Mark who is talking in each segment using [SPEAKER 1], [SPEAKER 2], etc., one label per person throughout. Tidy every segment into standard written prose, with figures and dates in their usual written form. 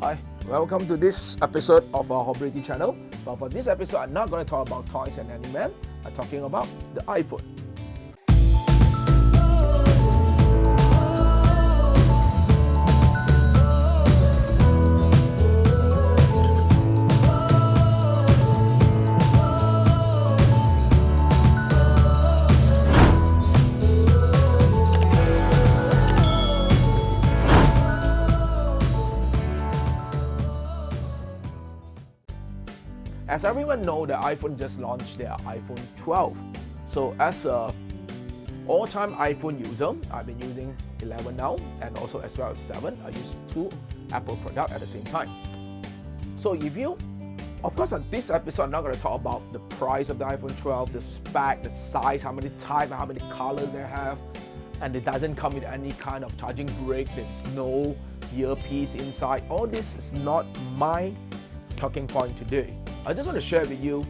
[SPEAKER 1] Hi, welcome to this episode of our Hobility channel. But for this episode, I'm not going to talk about toys and anime. I'm talking about the iPhone. As everyone knows, the iPhone just launched their iPhone 12. So as a all-time iPhone user, I've been using 11 now, and also as well as 7. I use two Apple products at the same time. So of course, on this episode, I'm not going to talk about the price of the iPhone 12, the spec, the size, how many types, how many colors they have, and it doesn't come with any kind of charging brick. There's no earpiece inside. All this is not my talking point today. I just want to share with you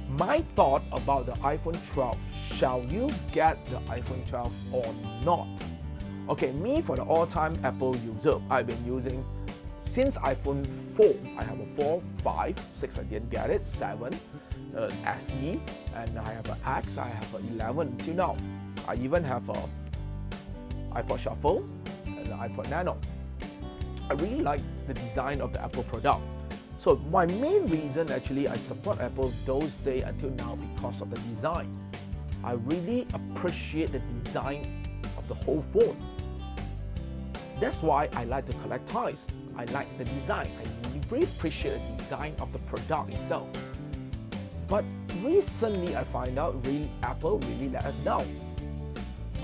[SPEAKER 1] my thought about the iPhone 12. Shall you get the iPhone 12 or not? Okay, me for the all-time Apple user, I've been using since iPhone 4. I have a 4, 5, 6, I didn't get it, 7, SE, and I have an X, I have an 11 until now. I even have a iPod Shuffle and the iPod Nano. I really like the design of the Apple product. So my main reason actually I support Apple those days until now because of the design. I really appreciate the design of the whole phone. That's why I like to collect toys. I like the design. I really appreciate the design of the product itself. But recently I find out Apple really let us down.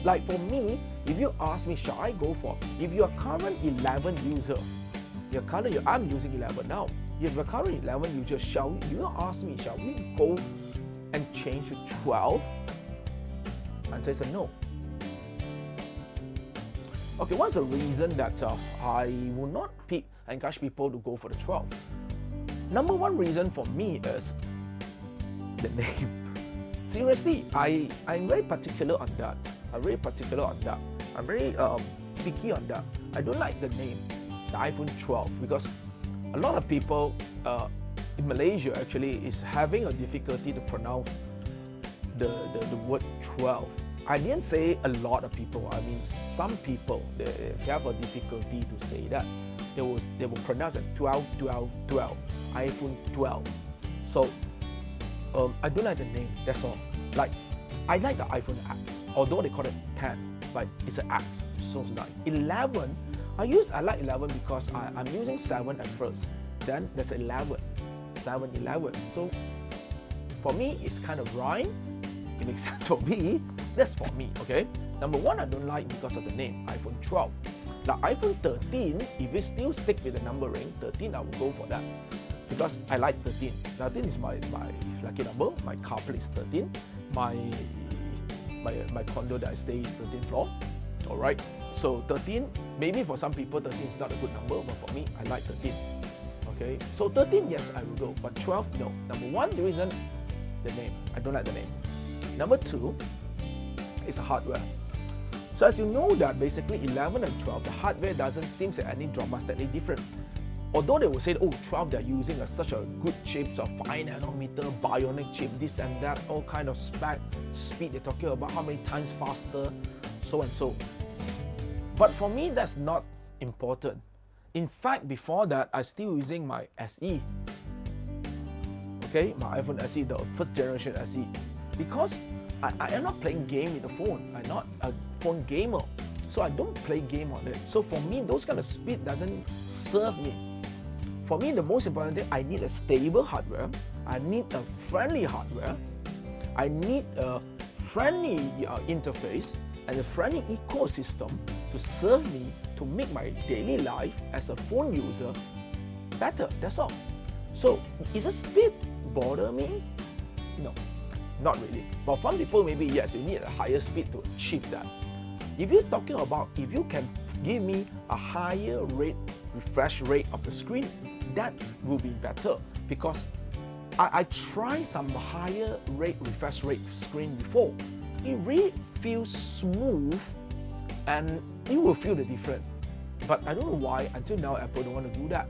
[SPEAKER 1] Like for me, if you ask me, shall I go for, if you're a current 11 user, I'm using 11 now. If you're a current 11 user, shall we go and change to 12? Answer is a no. Okay, what's the reason that I will not encourage people to go for the 12? Number one reason for me is the name. Seriously, I'm very particular on that. I'm very picky on that. I don't like the name, the iPhone 12, because a lot of people in Malaysia actually is having a difficulty to pronounce the word 12. I didn't say a lot of people. I mean, some people, they have a difficulty to say that. They will pronounce it 12, 12, 12, iPhone 12. So I don't like the name, that's all. Like, I like the iPhone X, although they call it 10, but it's an X, so it's nice. 11, I like 11 because I'm using 7 at first. Then there's 11, 7, 11. So for me, it's kind of rhyme. It makes sense for me. That's for me, okay? Number one, I don't like because of the name, iPhone 12. Now, iPhone 13, if we still stick with the numbering, 13, I will go for that. Because I like 13. 13 is my lucky number. My car plate is 13. My condo that I stay is 13th floor. Alright, so 13, maybe for some people 13 is not a good number, but for me, I like 13. Okay, so 13, yes, I will go, but 12, no. Number one, the reason, the name. I don't like the name. Number two, is the hardware. So as you know that basically 11 and 12, the hardware doesn't seem to any dramatically different. Although they will say, oh, 12, they're using such a good chip, so 5 nanometer, bionic chip, this and that, all kind of spec, speed, they're talking about how many times faster, so and so. But for me, that's not important. In fact, before that, I'm still using my SE. Okay, my iPhone SE, the first generation SE. Because I am not playing game with the phone. I'm not a phone gamer. So I don't play game on it. So for me, those kind of speed doesn't serve me. For me, the most important thing, I need a stable hardware. I need a friendly hardware. I need a friendly interface and a friendly ecosystem to serve me to make my daily life as a phone user better. That's all. So, is the speed bother me? No, not really. But some people maybe yes, you need a higher speed to achieve that. If you're talking about if you can give me a higher refresh rate of the screen, that will be better because I tried some higher refresh rate screen before. It really feels smooth and you will feel the difference. But I don't know why until now Apple don't want to do that.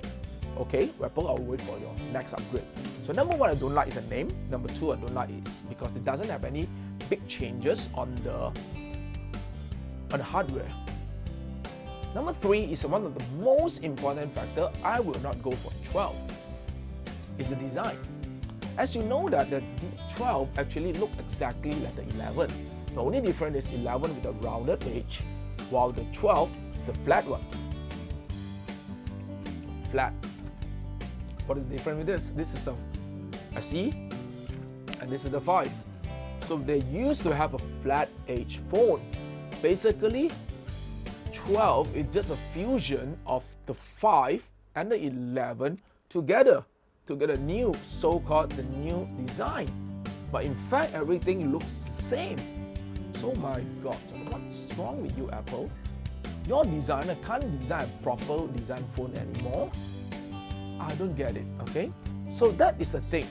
[SPEAKER 1] Okay, Apple, I'll wait for your next upgrade. So number one, I don't like is the name. Number two, I don't like is because it doesn't have any big changes on the hardware. Number three is one of the most important factor. I will not go for 12. Is the design. As you know that the 12 actually look exactly like the 11. The only difference is 11 with a rounded edge, while the 12 is a flat one. Flat. What is different with this? This is the SE and this is the 5. So they used to have a flat edge phone. Basically, 12 is just a fusion of the 5 and the 11 together to get a new, so-called the new design. But in fact, everything looks the same. So my God, what's wrong with you, Apple? Your designer can't design a proper design phone anymore. I don't get it, okay? So that is the thing.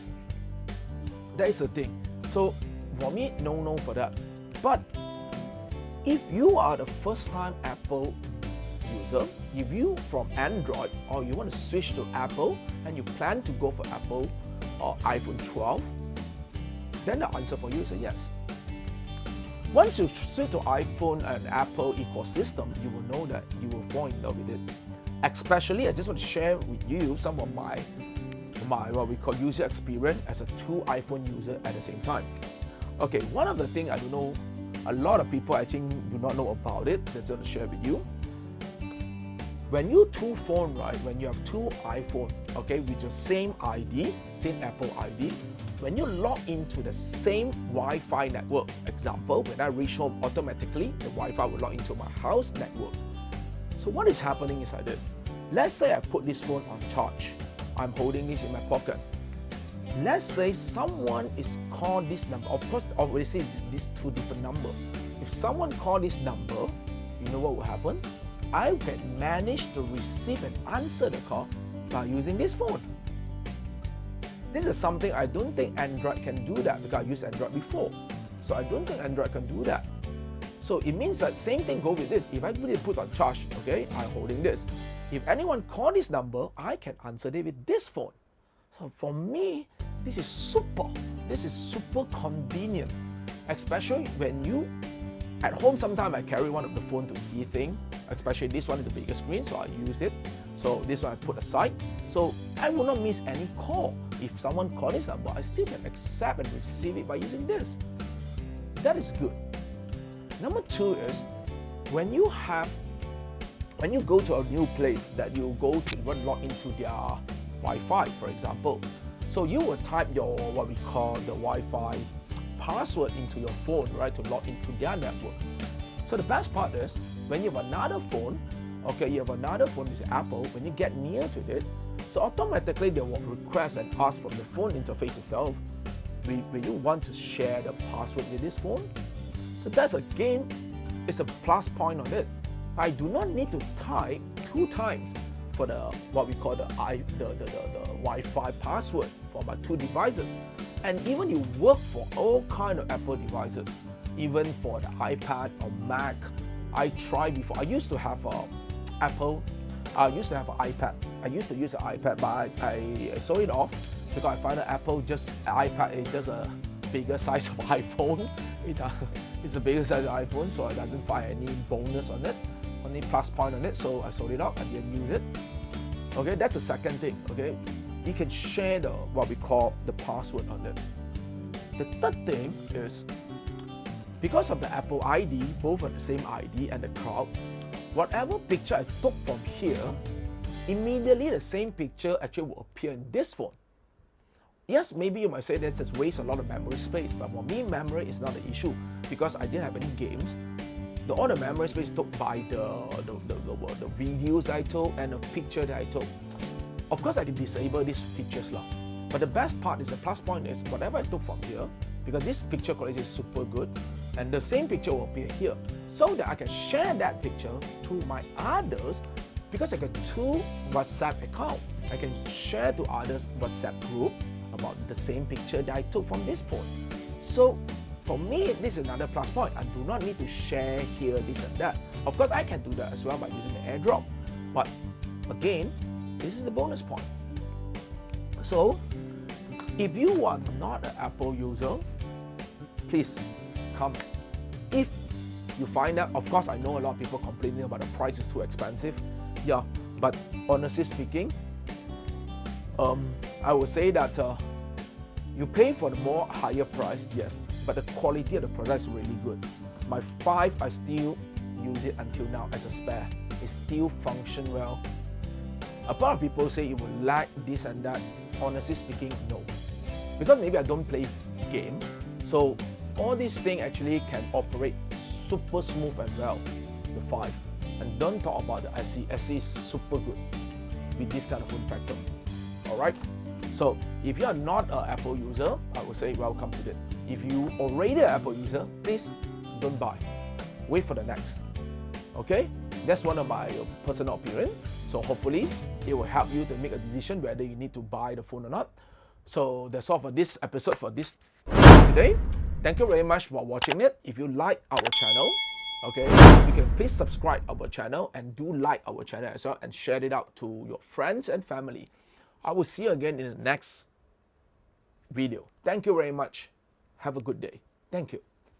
[SPEAKER 1] That is the thing. So for me, no for that. But if you are the first time Apple user, if you from Android or you want to switch to Apple and you plan to go for Apple or iPhone 12, then the answer for you is a yes. Once you switch to iPhone and Apple ecosystem, you will know that you will fall in love with it. Especially, I just want to share with you some of my what we call user experience as a two iPhone user at the same time. Okay, one of the things I don't know, a lot of people I think do not know about it, just want to share with you. When you two phone, right, when you have two iPhone, okay, with your same ID, same Apple ID, when you log into the same Wi-Fi network, example, when I reach home automatically, the Wi-Fi will log into my house network. So what is happening is like this. Let's say I put this phone on charge. I'm holding this in my pocket. Let's say someone is called this number. Of course, obviously it's these two different numbers. If someone called this number, you know what will happen? I can manage to receive and answer the call by using this phone. This is something I don't think Android can do that because I used Android before. So I don't think Android can do that. So it means that same thing goes with this. If I really put on charge, okay, I'm holding this. If anyone call this number, I can answer it with this phone. So for me, this is super convenient. Especially when you, at home sometimes I carry one of the phone to see things. Especially this one is a bigger screen, so I used it. So this one I put aside. So I will not miss any call. If someone calls this number, I still can accept and receive it by using this. That is good. Number two is when you go to a new place that you go to log into their Wi-Fi, for example. So you will type your what we call the Wi-Fi password into your phone, right, to log into their network. So the best part is when you have another phone, okay, you have another phone with Apple, when you get near to it, so automatically they will request and ask from the phone interface itself, will you want to share the password with this phone? So that's again, it's a plus point on it. I do not need to type 2 times for the what we call the Wi-Fi password for my 2 devices. And even you work for all kind of Apple devices, even for the iPad or Mac. I tried before. I used to have Apple. I used to have an iPad. I used to use an iPad, but I sold it off because I find that Apple iPad is just a bigger size of iPhone. It's a bigger size of iPhone, so I doesn't find any bonus on it, any plus point on it. So I sold it out. I didn't use it. Okay, that's the second thing. Okay, you can share the what we call the password on it. The third thing is because of the Apple ID, both are the same ID and the cloud. Whatever picture I took from here, immediately the same picture actually will appear in this phone. Yes, maybe you might say that just wastes a lot of memory space, but for me, memory is not an issue because I didn't have any games. All the memory space took by the videos that I took and the picture that I took. Of course, I can disable these features lah. But the best part is the plus point is whatever I took from here, because this picture quality is super good, and the same picture will appear here, so that I can share that picture to my others, because I got 2 WhatsApp accounts. I can share to others WhatsApp group about the same picture that I took from this phone. So for me, this is another plus point. I do not need to share here, this and that. Of course, I can do that as well by using the AirDrop. But again, this is the bonus point. So if you are not an Apple user, please come. If you find out, of course, I know a lot of people complaining about the price is too expensive. Yeah, but honestly speaking, I would say that you pay for the more higher price, yes, but the quality of the product is really good. My 5, I still use it until now as a spare. It still functions well. A lot of people say it will lag this and that. Honestly speaking, no. Because maybe I don't play game, so all these things actually can operate super smooth and well, the 5. And don't talk about the SE. SE is super good with this kind of form factor. Alright? So if you are not an Apple user, I would say welcome to it. If you already an Apple user, please don't buy. Wait for the next. Okay? That's one of my personal opinion. So hopefully it will help you to make a decision whether you need to buy the phone or not. So that's all for this episode for this today. Thank you very much for watching it. If you like our channel, okay, you can please subscribe our channel and do like our channel as well and share it out to your friends and family. I will see you again in the next video. Thank you very much. Have a good day. Thank you.